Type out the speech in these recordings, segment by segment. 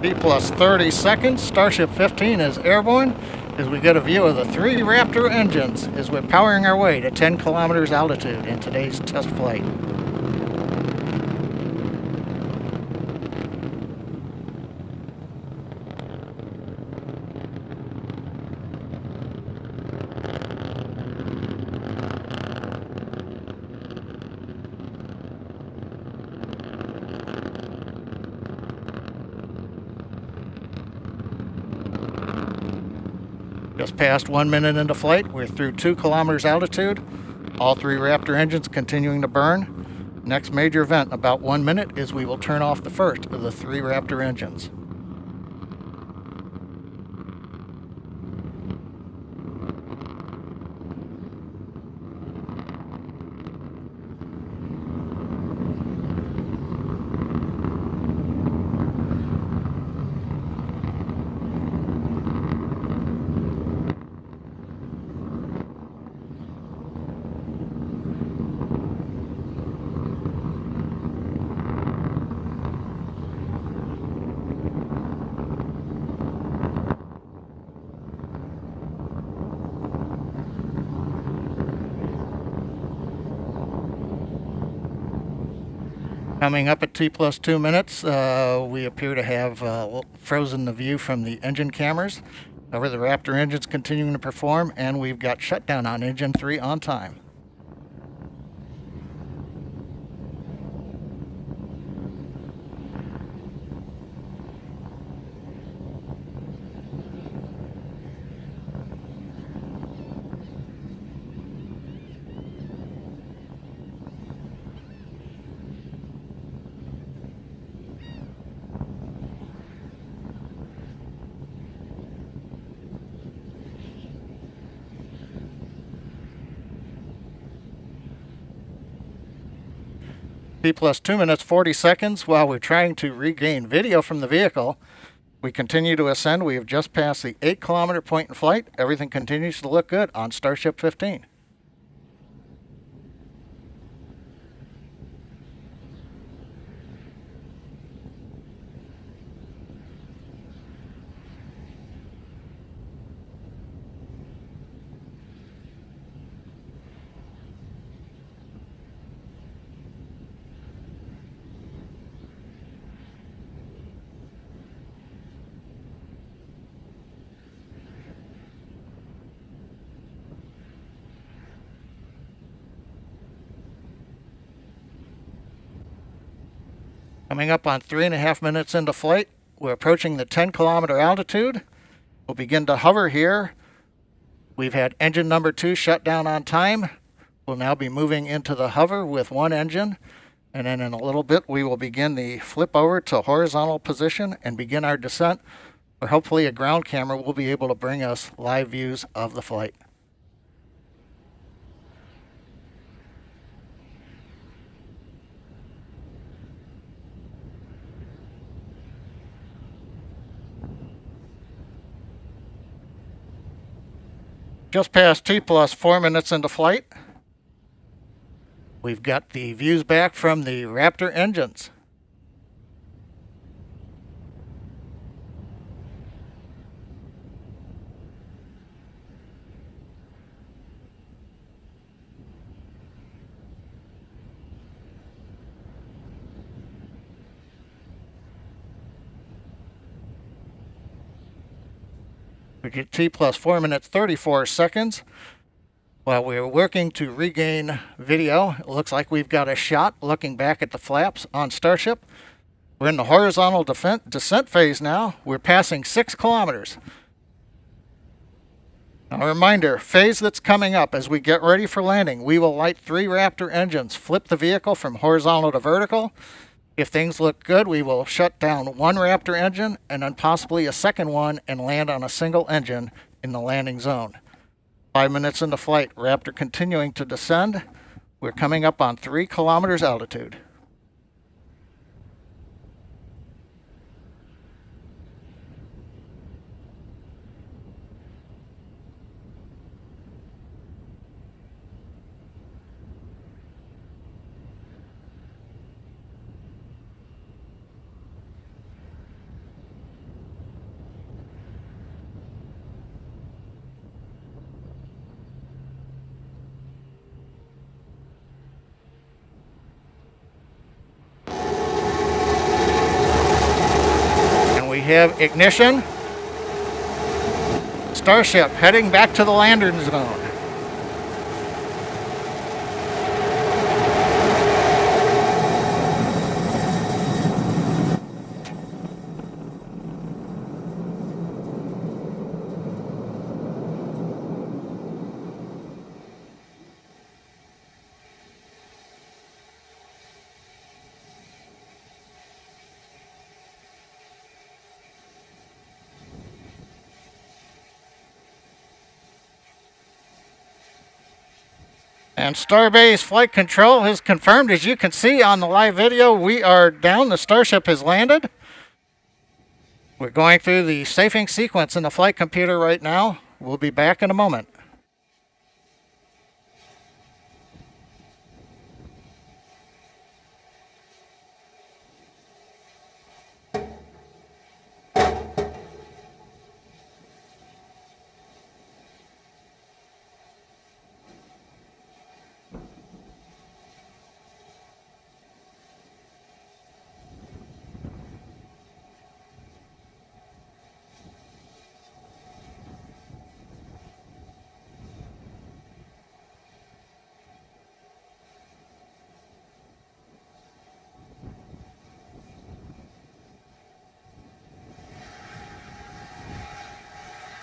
T plus 30 seconds, Starship 15 is airborne as we get a view of the 3 Raptor engines as we're powering our way to 10 kilometers altitude in today's test flight. Just past 1 minute into flight, we're through 2 kilometers altitude. All 3 Raptor engines continuing to burn. Next major event, about 1 minute, is we will turn off the first of the 3 Raptor engines. Coming up at T plus 2 minutes, we appear to have frozen the view from the engine cameras. However, the Raptor engine's continuing to perform, and we've got shutdown on engine 3 on time. T plus 2 minutes 40 seconds. While we're trying to regain video from the vehicle, we continue to ascend. We have just passed the 8 kilometer point in flight. Everything continues to look good on Starship 15. Coming up on 3.5 minutes into flight, we're approaching the 10 kilometer altitude. We'll begin to hover here. We've had engine number 2 shut down on time. We'll now be moving into the hover with 1 engine. And then in a little bit, we will begin the flip over to horizontal position and begin our descent, where hopefully a ground camera will be able to bring us live views of the flight. Just past T plus 4 minutes into flight, we've got the views back from the Raptor engines. We get T plus 4 minutes 34 seconds. While we're working to regain video, it looks like we've got a shot looking back at the flaps on Starship. We're in the horizontal descent phase now. We're passing 6 kilometers. Now, a reminder, phase that's coming up as we get ready for landing, we will light 3 Raptor engines, flip the vehicle from horizontal to vertical. If things look good, we will shut down 1 Raptor engine and then possibly a second one and land on a single engine in the landing zone. 5 minutes into flight, Raptor continuing to descend. We're coming up on 3 kilometers altitude. have ignition. Starship heading back to the landing zone. And Starbase Flight Control has confirmed, as you can see on the live video, we are down. The Starship has landed. We're going through the safing sequence in the flight computer right now. We'll be back in a moment.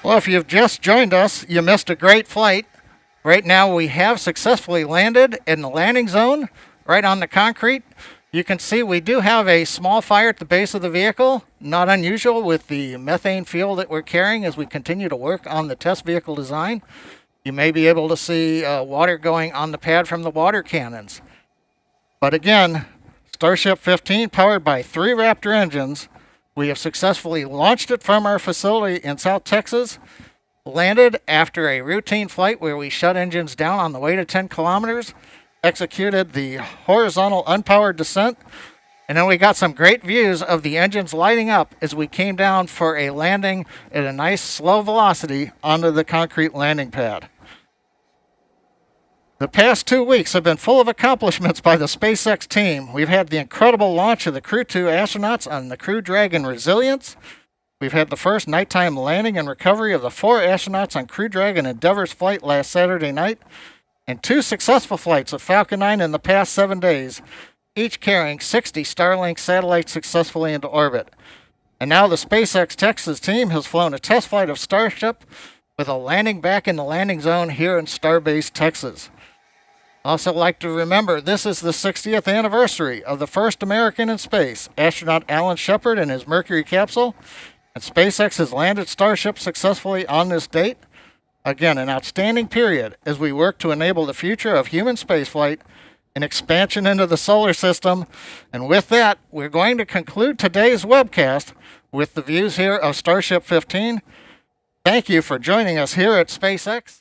Well, if you've just joined us, you missed a great flight. Right now we have successfully landed in the landing zone, right on the concrete. You can see we do have a small fire at the base of the vehicle, not unusual with the methane fuel that we're carrying as we continue to work on the test vehicle design. You may be able to see water going on the pad from the water cannons. But again, Starship 15 powered by 3 Raptor engines. We have successfully launched it from our facility in South Texas, landed after a routine flight where we shut engines down on the way to 10 kilometers, executed the horizontal unpowered descent, and then we got some great views of the engines lighting up as we came down for a landing at a nice slow velocity onto the concrete landing pad. The past 2 weeks have been full of accomplishments by the SpaceX team. We've had the incredible launch of the Crew 2 astronauts on the Crew Dragon Resilience. We've had the first nighttime landing and recovery of the 4 astronauts on Crew Dragon Endeavor's flight last Saturday night, and 2 successful flights of Falcon 9 in the past 7 days, each carrying 60 Starlink satellites successfully into orbit. And now the SpaceX Texas team has flown a test flight of Starship with a landing back in the landing zone here in Starbase, Texas. Also like to remember, this is the 60th anniversary of the first American in space, astronaut Alan Shepard and his Mercury capsule, and SpaceX has landed Starship successfully on this date. Again, an outstanding period as we work to enable the future of human spaceflight and expansion into the solar system. And with that, we're going to conclude today's webcast with the views here of Starship 15. Thank you for joining us here at SpaceX.